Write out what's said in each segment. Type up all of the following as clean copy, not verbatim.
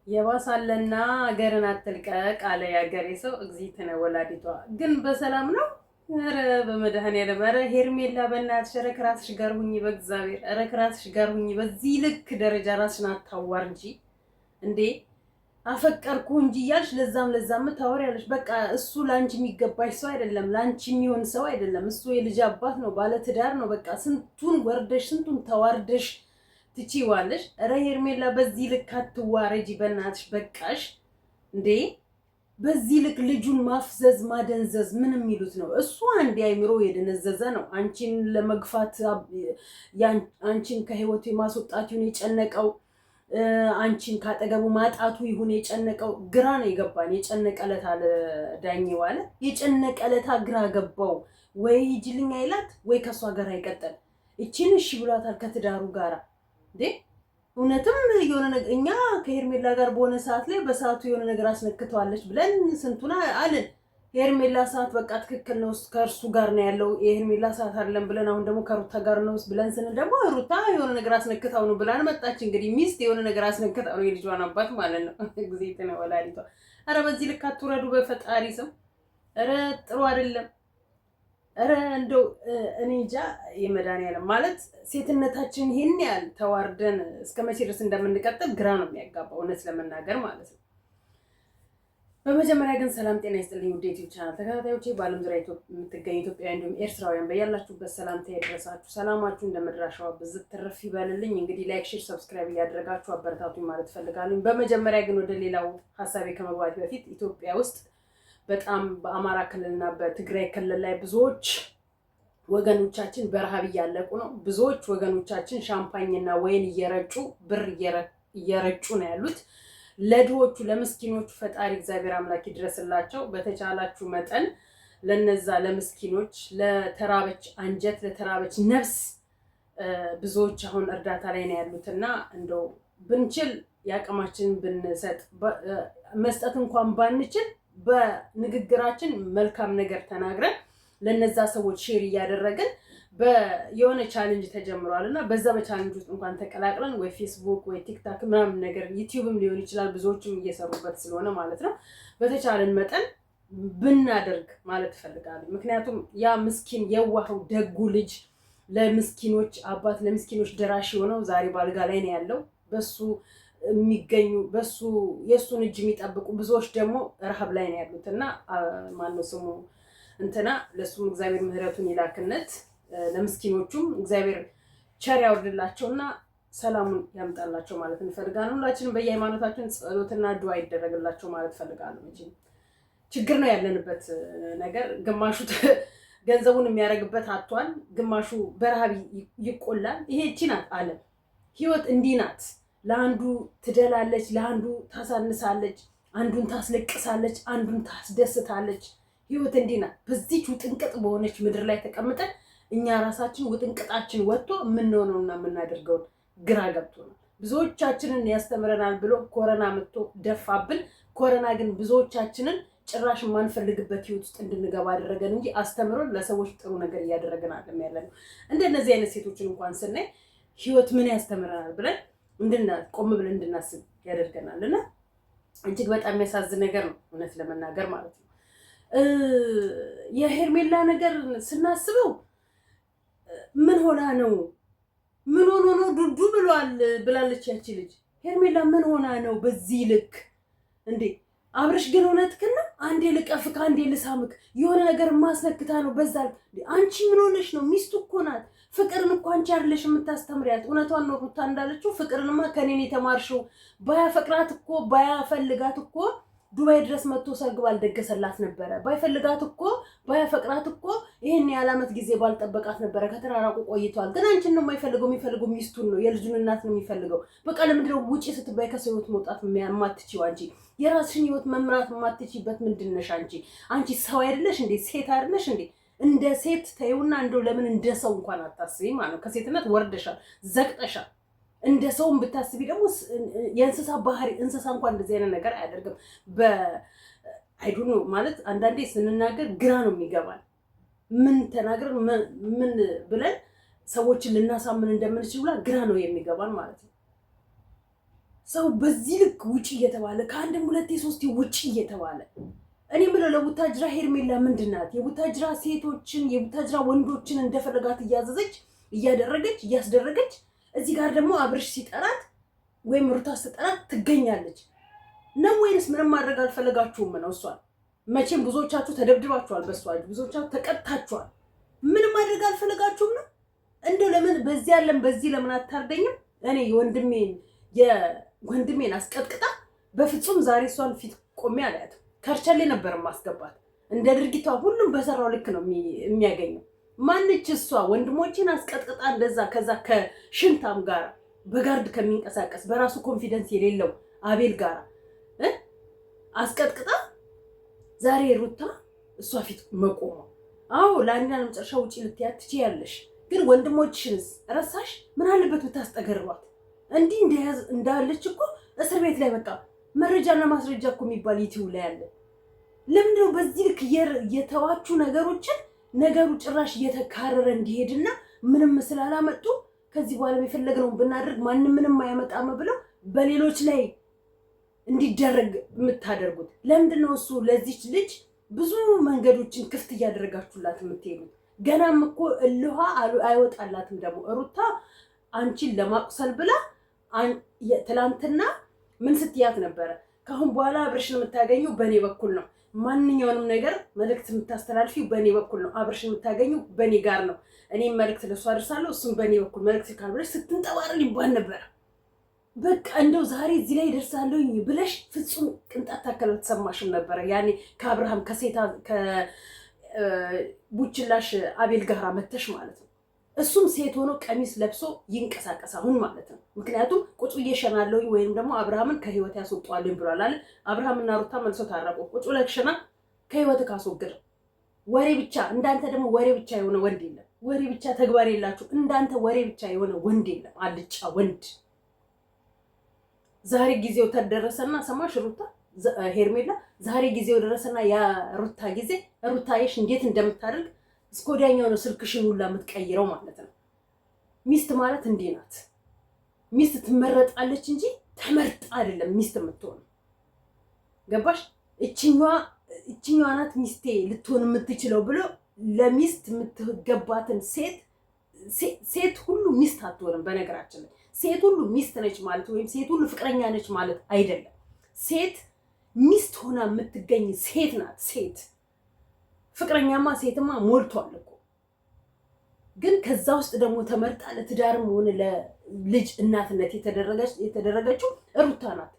የባሳለና ሀገርን አትልቀቅ አለ ያገሬ ሰው። እግዚእትነ ወላዲቷ ግን በሰላም ነው። ኧረ በመድኃኒዓለም ኧረ ሄርሜላ በእናትሽ ኧረ ከራስሽ ጋር ሁኚ፣ በእግዚአብሔር ኧረ ከራስሽ ጋር ሁኚ። በዚህ ልክ ደረጃ ራስሽን አታዋርጂ እንዴ! አፈቀርኩ እንጂ እያልሽ ለዛም ታወሪያለሽ። በቃ እሱ ላንቺ የሚገባሽ ሰው አይደለም፣ ላንቺ የሚሆን ሰው አይደለም። እሱ የልጅ አባት ነው፣ ባለትዳር ነው። በቃ ስንቱን ወርደሽ ስንቱን ተዋርደሽ ትቺዋለሽ። ኧረ ሄርሜላ በዚህ ልክ አትዋረጂ በእናትሽ በቃሽ እንዴ! በዚህ ልክ ልጁን ማፍዘዝ ማደንዘዝ ምን የሚሉት ነው? እሱ አንድ አይምሮ የደነዘዘ ነው። አንቺን ለመግፋት አንቺን ከህይወቱ የማስወጣት ይሁን የጨነቀው አንቺን ካጠገቡ ማጣቱ ይሁን የጨነቀው ግራ ነው የገባን። የጨነቀለታ አለ ዳኘው አለ የጨነቀለታ ግራ ገባው። ወይ ሂጂልኝ አይላት ወይ ከሷ ጋር አይቀጥል። እቺን እሺ ብሏታል ከትዳሩ ጋራ እንዴ! እውነትም የሆነ ነገር እኛ ከሄርሜላ ጋር በሆነ ሰዓት ላይ በሰዓቱ የሆነ ነገር አስነክተዋለች ብለን ስንቱና አልን። የሄርሜላ ሰዓት በቃ ትክክል ነው ከእርሱ ጋር ነው ያለው፣ የሄርሜላ ሰዓት አይደለም ብለን አሁን ደግሞ ከሩታ ጋር ነው ብለን ስንል ደግሞ ሩታ የሆነ ነገር አስነክታው ነው ብላን መጣች። እንግዲህ ሚስት የሆነ ነገር አስነክታው ነው የልጇን አባት ማለት ነው። እግዚእትነ ወላዲቷ ኧረ በዚህ ልክ አትውረዱ በፈጣሪ ስም። ኧረ ጥሩ አይደለም። ኧረ እንደው እኔ እንጃ የመድኃኒዓለም ማለት ሴትነታችን ይሄን ያህል ተዋርደን እስከ መቼ ድረስ እንደምንቀጥል ግራ ነው የሚያጋባው እውነት ለመናገር ማለት ነው። በመጀመሪያ ግን ሰላም ጤና ይስጥልኝ ውድ ዩቲዩብ ቻናል ተከታታዮቼ፣ በዓለም ዙሪያ የምትገኙ ኢትዮጵያውያን እንዲሁም ኤርትራውያን በያላችሁበት ሰላምታ ይድረሳችሁ። ሰላማችሁ እንደመድራሻዋ ብዝት ትርፍ ይበልልኝ። እንግዲህ ላይክ፣ ሼር፣ ሰብስክራይብ እያደረጋችሁ አበረታቱኝ ማለት ፈልጋለሁ። በመጀመሪያ ግን ወደ ሌላው ሀሳቤ ከመግባት በፊት ኢትዮጵያ ውስጥ በጣም በአማራ ክልልና በትግራይ ክልል ላይ ብዙዎች ወገኖቻችን በረሃብ እያለቁ ነው። ብዙዎች ወገኖቻችን ሻምፓኝና ወይን እየረጩ ብር እየረጩ ነው ያሉት። ለድሆቹ ለምስኪኖቹ ፈጣሪ እግዚአብሔር አምላክ ይድረስላቸው። በተቻላችሁ መጠን ለነዛ ለምስኪኖች፣ ለተራበች አንጀት፣ ለተራበች ነፍስ ብዙዎች አሁን እርዳታ ላይ ነው ያሉትና እንደው ብንችል ያቅማችንን ብንሰጥ፣ መስጠት እንኳን ባንችል በንግግራችን መልካም ነገር ተናግረን ለነዛ ሰዎች ሼር እያደረግን የሆነ ቻሌንጅ ተጀምሯል እና በዛ በቻሌንጅ ውስጥ እንኳን ተቀላቅለን ወይ ፌስቡክ ወይ ቲክታክ ምናምን ነገር ዩቲዩብም ሊሆን ይችላል ብዙዎችም እየሰሩበት ስለሆነ ማለት ነው በተቻለን መጠን ብናደርግ ማለት እፈልጋለሁ። ምክንያቱም ያ ምስኪን የዋህው ደጉ ልጅ ለምስኪኖች አባት ለምስኪኖች ደራሽ የሆነው ዛሬ ባልጋ ላይ ነው ያለው። በሱ የሚገኙ በሱ የሱን እጅ የሚጠብቁ ብዙዎች ደግሞ ረሃብ ላይ ነው ያሉት እና ማነው ስሙ እንትና ለሱም እግዚአብሔር ምህረቱን ይላክነት ለምስኪኖቹም እግዚአብሔር ቸር ያወርድላቸውና ሰላሙን ያምጣላቸው ማለት እንፈልጋለን። ሁላችንም በየሃይማኖታችን ጸሎትና ዱዓ ይደረግላቸው ማለት ፈልጋለሁ። እንጂ ችግር ነው ያለንበት ነገር። ግማሹ ገንዘቡን የሚያደርግበት አጥቷል፣ ግማሹ በረሃብ ይቆላል። ይሄ እቺ ናት ዓለም። ህይወት እንዲህ ናት። ለአንዱ ትደላለች፣ ለአንዱ ታሳንሳለች፣ አንዱን ታስለቅሳለች፣ አንዱን ታስደስታለች። ህይወት እንዲህ ናት። በዚች ውጥንቅጥ በሆነች ምድር ላይ ተቀምጠን እኛ ራሳችን ውጥንቅጣችን ወጥቶ የምንሆነውና የምናደርገውን ግራ ገብቶናል። ብዙዎቻችንን ያስተምረናል ብሎ ኮሮና መጥቶ ደፋብን። ኮሮና ግን ብዙዎቻችንን ጭራሽ የማንፈልግበት ህይወት ውስጥ እንድንገባ አደረገን እንጂ አስተምሮን ለሰዎች ጥሩ ነገር እያደረገን አይደለም ያለነው። እንደነዚህ አይነት ሴቶችን እንኳን ስናይ ህይወት ምን ያስተምረናል ብለን ቆም ብለን እንድናስብ ያደርገናል እና እጅግ በጣም የሚያሳዝን ነገር ነው እውነት ለመናገር ማለት ነው። የሄርሜላ ነገር ስናስበው ምን ሆና ነው? ምን ሆኖ ነው ዱዱ ብሏል ብላለች ያቺ ልጅ። ሄርሜላ ምን ሆና ነው በዚህ ልክ እንዴ? አብርሽ ግን እውነትህን ነው። አንዴ ልቀፍክ አንዴ ልሳምክ የሆነ ነገር ማስነክታ ነው በዛ። አንቺ ምን ሆነሽ ነው? ሚስቱ እኮ ናት። ፍቅርን እኮ አንቺ አይደለሽ የምታስተምሪያት። እውነቷን ነው ሩታ እንዳለችው ፍቅርንማ ከኔን የተማርሽው። ባያፈቅራት እኮ ባያፈልጋት እኮ ዱባይ ድረስ መጥቶ ሰርግ ባልደገሰላት ነበረ። ባይፈልጋት እኮ ባያፈቅራት እኮ ይሄን ያህል ዓመት ጊዜ ባልጠበቃት ነበረ። ከተራራቁ ቆይቷል። ግን አንቺን ነው የሚፈልገው ሚስቱን ነው፣ የልጁን እናት ነው የሚፈልገው። በቃ ለምንድን ነው ውጪ ስትባይ ከሰው ህይወት መውጣት የማትችይው? አንቺ የራስሽን ህይወት መምራት የማትችይበት ምንድን ነሽ አንቺ? አንቺ ሰው አይደለሽ እንዴ? ሴት አይደለሽ እንዴ? እንደ ሴት ተይውና እንደው ለምን እንደ ሰው እንኳን አታስቢ ማለት ነው። ከሴትነት ወርደሻል፣ ዘቅጠሻል። እንደ ሰውም ብታስቢ ደግሞ የእንስሳ ባህሪ እንስሳ እንኳን እንደዚህ አይነት ነገር አያደርግም። አይዱኑ ማለት አንዳንዴ ስንናገር ግራ ነው የሚገባል። ምን ተናግረን ምን ብለን ሰዎችን ልናሳምን እንደምንችል ብላ ግራ ነው የሚገባን ማለት ነው። ሰው በዚህ ልክ ውጪ እየተባለ ከአንድም ሁለቴ ሶስቴ ውጪ እየተባለ እኔ ምለው ለቡታጅራ ሄርሜላ ምንድናት? የቡታጅራ ሴቶችን የቡታጅራ ወንዶችን እንደፈለጋት እያዘዘች እያስደረገች እዚህ ጋር ደግሞ አብርሽ ሲጠራት ወይም ሩታ ስትጠራት ትገኛለች ነው ወይንስ ምንም ማድረግ አልፈለጋችሁም ነው? እሷን መቼም ብዙዎቻችሁ ተደብድባችኋል፣ ብዙዎቻችሁ ተቀጥታችኋል። ምንም ማድረግ አልፈለጋችሁም ነው? እንደው ለምን በዚህ ለምን አታርደኝም? እኔ የወንድሜን አስቀጥቅጣ በፍጹም ዛሬ እሷን ፊት ቆሜ አላያትም። ከርቸሌ ነበር ማስገባት። እንደ ድርጊቷ ሁሉም በሰራው ልክ ነው የሚያገኘው። ማንች እሷ ወንድሞችን አስቀጥቅጣ እንደዛ ከዛ ከሽንታም ጋር በጋርድ ከሚንቀሳቀስ በራሱ ኮንፊደንስ የሌለው አቤል ጋር አስቀጥቅጣ ዛሬ ሩታ እሷ ፊት መቆሟ። አዎ ለአንድና ለመጨረሻ ውጪ ልትያት ትችያለሽ፣ ግን ወንድሞችሽንስ ረሳሽ? ምን አለበት ብታስጠገርሯት? እንዲህ እንዳለች እኮ እስር ቤት ላይ በቃ መረጃና ማስረጃ እኮ የሚባል ዩቲዩብ ላይ አለ። ለምንድነው በዚህ ልክ የተዋቹ ነገሩ ጭራሽ እየተካረረ እንዲሄድና ምንም ስላላመጡ ከዚህ በኋላ የፈለግነውን ብናደርግ ማንም ምንም አያመጣም ብለው በሌሎች ላይ እንዲደረግ የምታደርጉት? ለምንድነው እሱ ለዚች ልጅ ብዙ መንገዶችን ክፍት እያደረጋችሁላት የምትሄዱት? ገናም እኮ እልሃ አይወጣላትም። ደግሞ ሩታ አንቺን ለማቁሰል ብላ ትላንትና ምን ስትያት ነበረ? ካሁን በኋላ አብርሽን የምታገኙ በእኔ በኩል ነው፣ ማንኛውንም ነገር መልእክት የምታስተላልፊው በእኔ በኩል ነው፣ አብርሽን የምታገኙ በእኔ ጋር ነው፣ እኔም መልእክት ለእሱ አደርሳለሁ፣ እሱም በእኔ በኩል መልእክት ካልብለሽ ስትንጠባረር ይባል ነበረ። በቃ እንደው ዛሬ እዚህ ላይ ደርሳለሁኝ ብለሽ ፍጹም ቅንጣት ታከል ተሰማሽም ነበረ። ያኔ ከአብርሃም ቡችላሽ አቤል ጋራ መተሽ ማለት ነው። እሱም ሴት ሆኖ ቀሚስ ለብሶ ይንቀሳቀስ አሁን ማለት ነው። ምክንያቱም ቁጭ እየሸናለሁኝ ወይም ደግሞ አብርሃምን ከህይወት ያስወጣዋለኝ ብሏል አለ። አብርሃምና ሩታ መልሶ ታረቁ። ቁጭ ለክሽና ከህይወት ካስወገደ ወሬ ብቻ እንዳንተ ደግሞ ወሬ ብቻ የሆነ ወንድ የለም። ወሬ ብቻ ተግባር የላችሁ እንዳንተ ወሬ ብቻ የሆነ ወንድ የለም። አልጫ ወንድ። ዛሬ ጊዜው ተደረሰና ሰማሽ ሩታ ሄርሜላ፣ ዛሬ ጊዜው ደረሰና ያ ሩታ ጊዜ ሩታዬሽ እንዴት እንደምታደርግ እስከ ወዲያኛው ነው ስልክሽን ሁላ የምትቀይረው ማለት ነው። ሚስት ማለት እንዲህ ናት። ሚስት ትመረጣለች እንጂ ተመርጣ አይደለም ሚስት የምትሆነው። ገባሽ? እችኛዋ ናት ሚስቴ ልትሆን የምትችለው ብሎ ለሚስት የምትገባትን ሴት ሁሉ ሚስት አትሆንም። በነገራችን ላይ ሴት ሁሉ ሚስት ነች ማለት ወይም ሴት ሁሉ ፍቅረኛ ነች ማለት አይደለም። ሴት ሚስት ሆና የምትገኝ ሴት ናት። ሴት ፍቅረኛማ ሴትማ ሞልቷል እኮ። ግን ከዛ ውስጥ ደግሞ ተመርጣ ለትዳርም ሆነ ለልጅ እናትነት የተደረገችው ሩታ ናት።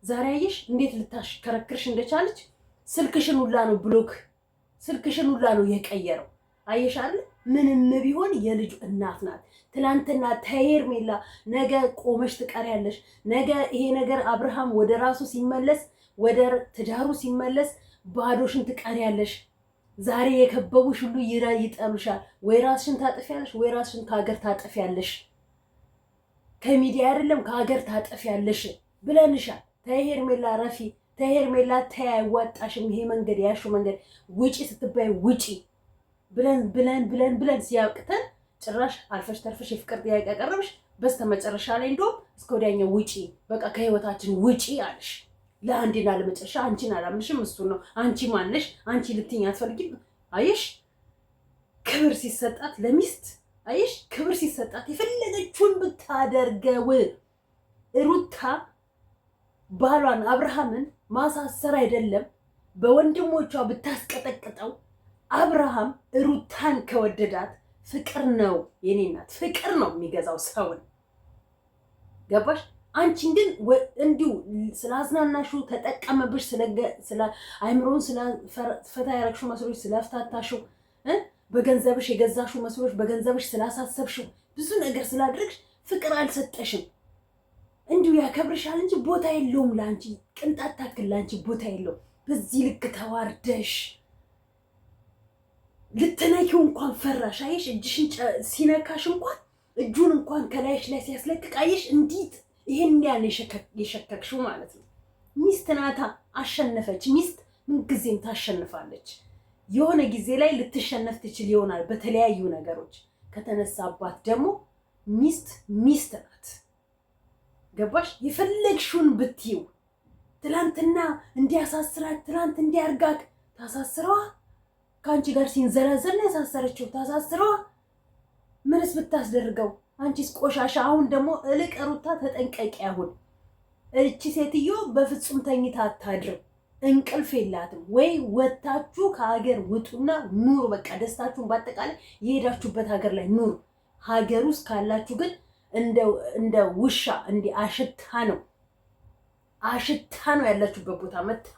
ዛሬ አየሽ እንዴት ልታሽከረክርሽ እንደቻለች። ስልክሽን ሁላ ነው ብሎክ፣ ስልክሽን ሁላ ነው የቀየረው። አየሽ አይደል? ምንም ቢሆን የልጁ እናት ናት። ትላንትና ሄርሜላ ነገ ቆመሽ ትቀሪያለሽ። ነገ ይሄ ነገር አብርሃም ወደ ራሱ ሲመለስ ወደ ትዳሩ ሲመለስ ባዶሽን ትቀሪያለሽ። ዛሬ የከበቡሽ ሁሉ ይጠሉሻል። ወይ ራስሽን ታጥፊያለሽ ወይ ራስሽን ከሀገር ታጥፊያለሽ። ከሚዲያ አይደለም ከሀገር ታጥፊያለሽ ብለንሻል። ተይ ሄርሜላ ረፊ፣ ተይ ሄርሜላ ተይ፣ አይዋጣሽም ይሄ መንገድ፣ ያሹ መንገድ ውጪ ስትባይ ውጪ ብለን ሲያቅተን ጭራሽ አልፈሽ ተርፈሽ የፍቅር ጥያቄ ያቀረብሽ። በስተመጨረሻ ላይ እንደውም እስከ ወዲያኛው ውጪ፣ በቃ ከህይወታችን ውጪ አለሽ። ለአንዴና ለመጨረሻ አንቺን አላምንሽም፣ እሱን ነው። አንቺ ማነሽ? አንቺ ልትይኝ አትፈልጊም። አየሽ ክብር ሲሰጣት ለሚስት፣ አየሽ ክብር ሲሰጣት የፈለገችውን ብታደርገው። ሩታ ባሏን አብርሃምን ማሳሰር አይደለም በወንድሞቿ ብታስቀጠቅጠው፣ አብርሃም ሩታን ከወደዳት ፍቅር ነው የኔ እናት፣ ፍቅር ነው የሚገዛው ሰውን። ገባሽ? አንቺን ግን እንዲሁ ስላዝናናሹ ተጠቀመብሽ፣ ስለ አይምሮን ፈታ ያረግሹ መስሎሽ ስለፍታታሹ፣ በገንዘብሽ የገዛሹ መስሎሽ በገንዘብሽ ስላሳሰብሽው፣ ብዙ ነገር ስላድርግሽ ፍቅር አልሰጠሽም። እንዲሁ ያከብርሻል እንጂ ቦታ የለውም ለአንቺ፣ ቅንጣት ታክል ለአንቺ ቦታ የለውም። በዚህ ልክ ተዋርደሽ ልትነኪው እንኳን ፈራሽ። አየሽ እጅሽን ሲነካሽ እንኳን እጁን እንኳን ከላይሽ ላይ ሲያስለቅቅ አየሽ እንዴት ይሄን ያለ የሸከክሽው ማለት ነው። ሚስት ናታ፣ አሸነፈች። ሚስት ምንጊዜም ታሸንፋለች። የሆነ ጊዜ ላይ ልትሸነፍ ትችል ይሆናል በተለያዩ ነገሮች። ከተነሳባት ደግሞ ሚስት ናት። ገባሽ? የፈለግሽውን ብትይው ትላንትና እንዲያሳስራት ትላንት እንዲያርጋክ ታሳስረዋ ከአንቺ ጋር ሲንዘረዘር ነው ያሳሰረችው። ታሳስረዋ ምንስ ብታስደርገው አንቺስ ቆሻሻ። አሁን ደግሞ እልቅ ሩታ ተጠንቀቂ። አሁን እቺ ሴትዮ በፍጹም ተኝታ አታድርም። እንቅልፍ የላትም ወይ? ወታችሁ ከሀገር ውጡና ኑሩ። በቃ ደስታችሁን በአጠቃላይ የሄዳችሁበት ሀገር ላይ ኑሩ። ሀገር ውስጥ ካላችሁ ግን እንደ ውሻ እንዲህ አሽታ ነው ያላችሁበት ቦታ መታ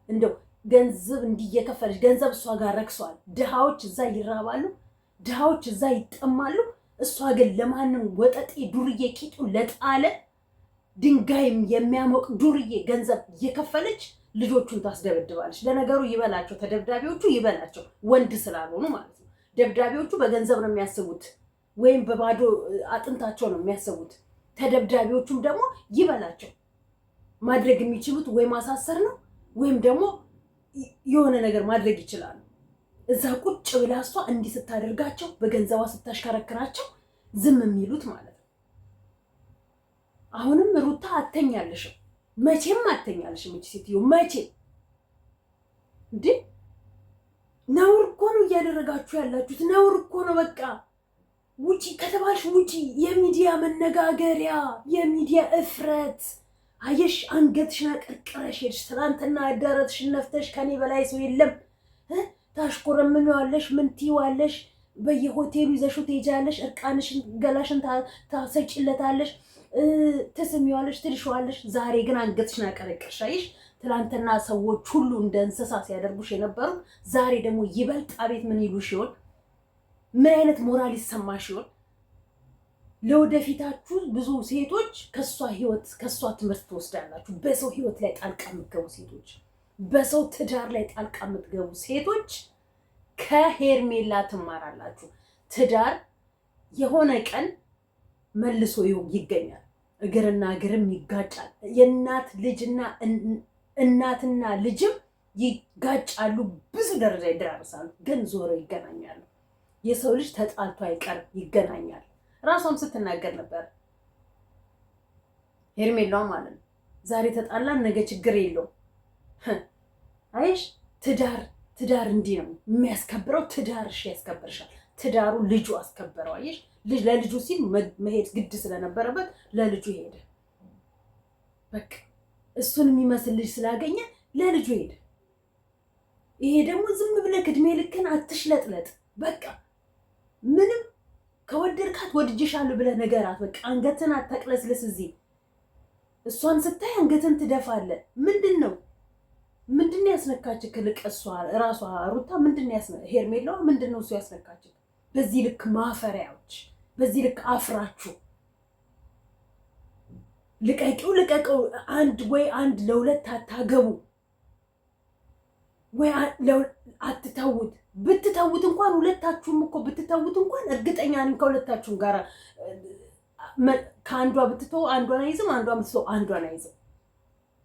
እንደው ገንዘብ እንዲየከፈለች ገንዘብ እሷ ጋር ረክሷል። ድሃዎች እዛ ይራባሉ፣ ድሃዎች እዛ ይጠማሉ። እሷ ግን ለማንም ወጠጤ ዱርዬ ቂጡ ለጣለ ድንጋይም የሚያሞቅ ዱርዬ ገንዘብ እየከፈለች ልጆቹን ታስደበድባለች። ለነገሩ ይበላቸው፣ ተደብዳቢዎቹ ይበላቸው፣ ወንድ ስላልሆኑ ማለት ነው። ደብዳቢዎቹ በገንዘብ ነው የሚያስቡት ወይም በባዶ አጥንታቸው ነው የሚያስቡት። ተደብዳቢዎቹም ደግሞ ይበላቸው። ማድረግ የሚችሉት ወይ ማሳሰር ነው ወይም ደግሞ የሆነ ነገር ማድረግ ይችላሉ። እዛ ቁጭ ብላ እሷ እንዲህ ስታደርጋቸው በገንዘቧ ስታሽከረክራቸው ዝም የሚሉት ማለት ነው። አሁንም ሩታ አተኛለሽም፣ መቼም አተኛለሽም። እቺ ሴትዮ መቼም እንዴ ነውር እኮ ነው እያደረጋችሁ ያላችሁት። ነውር እኮ ነው። በቃ ውጪ ከተባልሽ ውጪ። የሚዲያ መነጋገሪያ፣ የሚዲያ እፍረት። አየሽ አንገትሽን አቀርቅረሽ ሄድሽ። ትናንትና አዳረትሽን ነፍተሽ ከኔ በላይ ሰው የለም ታሽኮረምሚዋለሽ፣ ምን ትይዋለሽ፣ በየሆቴሉ ይዘሽው ትሄጃለሽ፣ እርቃንሽን ገላሽን ታሰጪለታለሽ፣ ትስሚዋለሽ፣ ትልሽዋለሽ። ዛሬ ግን አንገትሽን አቀረቅርሽ። አየሽ ትናንትና ሰዎች ሁሉ እንደ እንስሳ ሲያደርጉሽ የነበሩ ዛሬ ደግሞ ይበልጥ አቤት ምን ይሉሽ ይሆን? ምን አይነት ሞራል ይሰማሽ ይሆን? ለወደፊታችሁ ብዙ ሴቶች ከሷ ህይወት ከሷ ትምህርት ትወስዳላችሁ። በሰው ህይወት ላይ ጣልቃ የምትገቡ ሴቶች፣ በሰው ትዳር ላይ ጣልቃ የምትገቡ ሴቶች ከሄርሜላ ትማራላችሁ። ትዳር የሆነ ቀን መልሶ ይገኛል። እግርና እግርም ይጋጫል። የእናት ልጅና እናትና ልጅም ይጋጫሉ። ብዙ ደረጃ ይደራርሳሉ፣ ግን ዞሮ ይገናኛሉ። የሰው ልጅ ተጣልቶ አይቀርም፣ ይገናኛል። ራሷም ስትናገር ነበር ሄርሜላው ማለት ነው። ዛሬ ተጣላን ነገ ችግር የለውም። አይሽ ትዳር እንዲህ ነው የሚያስከብረው። ትዳርሽ ያስከብርሻል። ትዳሩ ልጁ አስከበረው። አይሽ ልጅ ለልጁ ሲል መሄድ ግድ ስለነበረበት ለልጁ ሄደ። በቃ እሱን የሚመስል ልጅ ስላገኘ ለልጁ ሄደ። ይሄ ደግሞ ዝም ብለህ እድሜ ልክን አትሽለጥለጥ። በቃ ምንም ከወደድካት ወድጄሻለሁ ብለህ ነገራት። በቃ አንገትን አታቅለስልስ። እዚህ እሷን ስታይ አንገትን ትደፋለህ። ምንድነው ያስነካችህ? ልቅ እሷ ራሷ ሩታ ሄርሜላዋ ምንድነው እሱ ያስነካችህ? በዚህ ልክ ማፈሪያዎች፣ በዚህ ልክ አፍራችሁ ልቀቀው። አንድ ለሁለት አታገቡ ወይ አትተውት። ብትተውት እንኳን ሁለታችሁም እኮ ብትተውት እንኳን እርግጠኛ ነኝ ከሁለታችሁም ጋር ከአንዷ ብትተው አንዷን አይዝም፣ አንዷን ብትተው አንዷን አይዝም።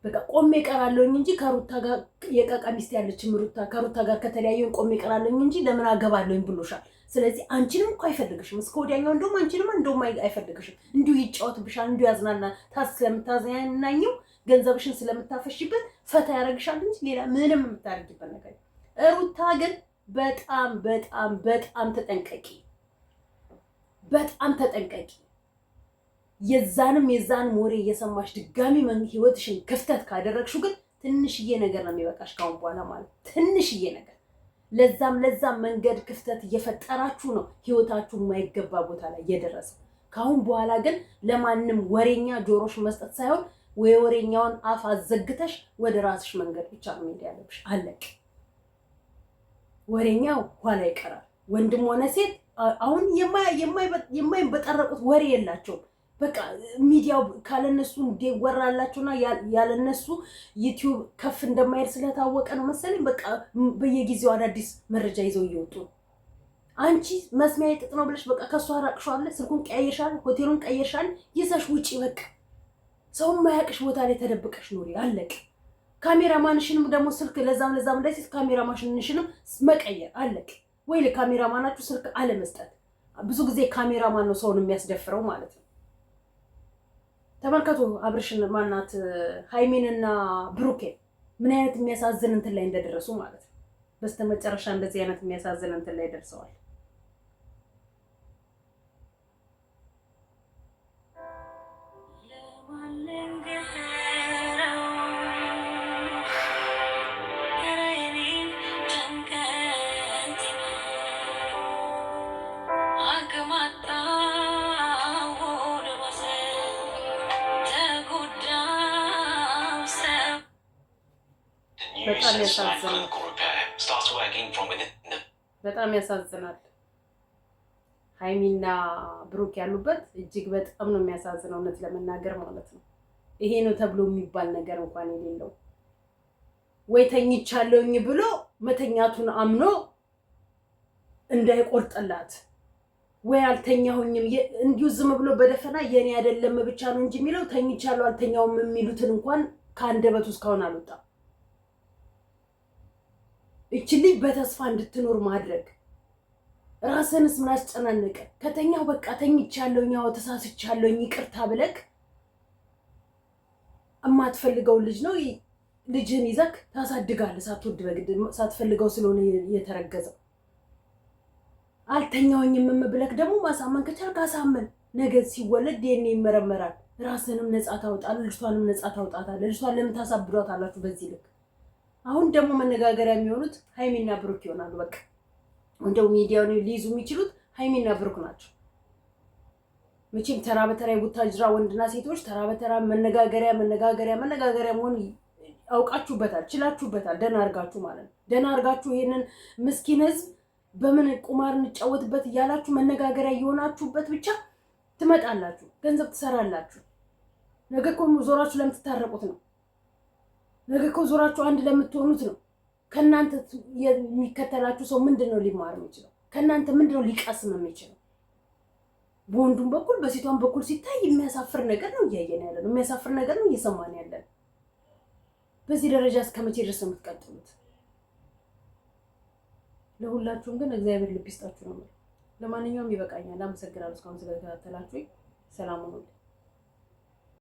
በቃ ቆሜ እቀራለሁኝ እንጂ ከሩታ ጋር የቀቃ ሚስት ያለችም ከሩታ ጋር ከተለያየን ቆሜ እቀራለሁኝ እንጂ ለምን አገባለሁኝ ብሎሻል። ስለዚህ አንቺንም እኮ አይፈልግሽም። እስከ ወዲያኛው እንደውም አንቺንም እንደውም አይፈልግሽም። እንዲሁ ይጫወትብሻል፣ እንዲሁ ያዝናና ስለምታዝናናኝው ገንዘብሽን ስለምታፈሽበት ፈታ ያደርግሻል እንጂ ሌላ ምንም የምታደርጊበት ነገር። ሩታ ግን በጣም በጣም በጣም ተጠንቀቂ፣ በጣም ተጠንቀቂ። የዛንም ወሬ እየሰማሽ ድጋሚ ህይወትሽን ክፍተት ካደረግሽው ግን ትንሽዬ ነገር ነው የሚበቃሽ ካሁን በኋላ ማለት ትንሽዬ ነገር። ለዛም መንገድ ክፍተት እየፈጠራችሁ ነው ህይወታችሁ የማይገባ ቦታ ላይ እየደረሰው። ካሁን በኋላ ግን ለማንም ወሬኛ ጆሮሽ መስጠት ሳይሆን ወሬኛውን አፍ አዘግተሽ ወደ ራስሽ መንገድ ብቻ ነው መሄድ ያለብሽ። አለቅ። ወሬኛው ኋላ ይቀራል። ወንድም ሆነ ሴት አሁን የማይበጠረቁት ወሬ የላቸውም። በቃ ሚዲያው ካለነሱ እንዲወራላቸውና ያለነሱ ዩቲዩብ ከፍ እንደማይል ስለታወቀ ነው መሰለኝ። በቃ በየጊዜው አዳዲስ መረጃ ይዘው እየወጡ አንቺ መስሚያ ጥጥ ነው ብለሽ በቃ ከሷ አራቅሻለ። ስልኩን ቀየርሻል፣ ሆቴሉን ቀየርሻል፣ ይዘሽ ውጪ። በቃ ሰው ማያቅሽ ቦታ ላይ ተደብቀሽ ኑሪ። አለቅ። ካሜራማንሽንም ደግሞ ስልክ ለዛም እንደዚህ ካሜራማንሽንም መቀየር አለቅ። ወይ ለካሜራማናችሁ ስልክ አለመስጠት። ብዙ ጊዜ ካሜራማን ነው ሰውን የሚያስደፍረው ማለት ነው። ተመልከቱ አብርሽን ማናት ሃይሚንና ብሩኬ ምን አይነት የሚያሳዝን እንትን ላይ እንደደረሱ ማለት ነው። በስተመጨረሻ እንደዚህ አይነት የሚያሳዝን እንትን ላይ ደርሰዋል። በጣም ያሳዝናል። ሃይሚና ብሩክ ያሉበት እጅግ በጣም ነው የሚያሳዝነው፣ እውነት ለመናገር ማለት ነው። ይሄ ነው ተብሎ የሚባል ነገር እንኳን የሌለው ወይ ተኝቻለሁኝ ብሎ መተኛቱን አምኖ እንዳይቆርጥላት ወይ አልተኛሁኝም እንዲሁ ዝም ብሎ በደፈና የኔ አይደለም ብቻ ነው እንጂ የሚለው ተኝቻለሁ አልተኛውም የሚሉትን እንኳን ከአንደበቱ እስካሁን አልወጣም። እቺ ልጅ በተስፋ እንድትኖር ማድረግ ራስንስ ምን አስጨናነቀ? ከተኛው በቃ ተኝቻለሁኝ፣ ያው ተሳስቻለሁኝ ይቅርታ ብለክ እማትፈልገው ልጅ ነው ልጅህን ይዘክ ታሳድጋለህ፣ ሳትወድ በግድ ሳትፈልገው ስለሆነ የተረገዘው። አልተኛውኝም ብለክ ደግሞ ማሳመን ከቻልክ አሳመን። ነገ ሲወለድ ዲኤንኤ ይመረመራል። ራስንም ነፃ ታውጣለህ፣ ልጅቷንም ነፃ ታውጣታለህ። ልጅቷን ለምን ታሳብዷታላችሁ በዚህ ልክ? አሁን ደግሞ መነጋገሪያ የሚሆኑት ሃይሚና ብሩክ ይሆናሉ። በቃ እንደው ሚዲያውን ሊይዙ የሚችሉት ሃይሚና ብሩክ ናቸው። መቼም ተራ በተራ የቡታጅራ ወንድና ሴቶች ተራ በተራ መነጋገሪያ መሆን አውቃችሁበታል፣ ችላችሁበታል። ደህና አድርጋችሁ ማለት ነው። ደህና አድርጋችሁ ይሄንን ምስኪን ህዝብ በምን ቁማር እንጫወትበት እያላችሁ መነጋገሪያ እየሆናችሁበት ብቻ ትመጣላችሁ፣ ገንዘብ ትሰራላችሁ። ነገ እኮ ዞራችሁ ለምትታረቁት ነው። ነገ እኮ ዞራችሁ አንድ ለምትሆኑት ነው። ከናንተ የሚከተላችሁ ሰው ምንድነው ሊማር የሚችለው? ከናንተ ምንድነው ሊቀስም የሚችለው? በወንዱም በኩል በሴቷም በኩል ሲታይ የሚያሳፍር ነገር ነው እያየን ያለ ነው። የሚያሳፍር ነገር ነው እየሰማን ያለ ነው። በዚህ ደረጃ እስከመቼ ድረስ ነው የምትቀጥሉት? ለሁላችሁም ግን እግዚአብሔር ልብ ይስጣችሁ ነው። ለማንኛውም ይበቃኛል። አመሰግናለሁ እስካሁን ስለተከታተላችሁ። ሰላም ሁኑ።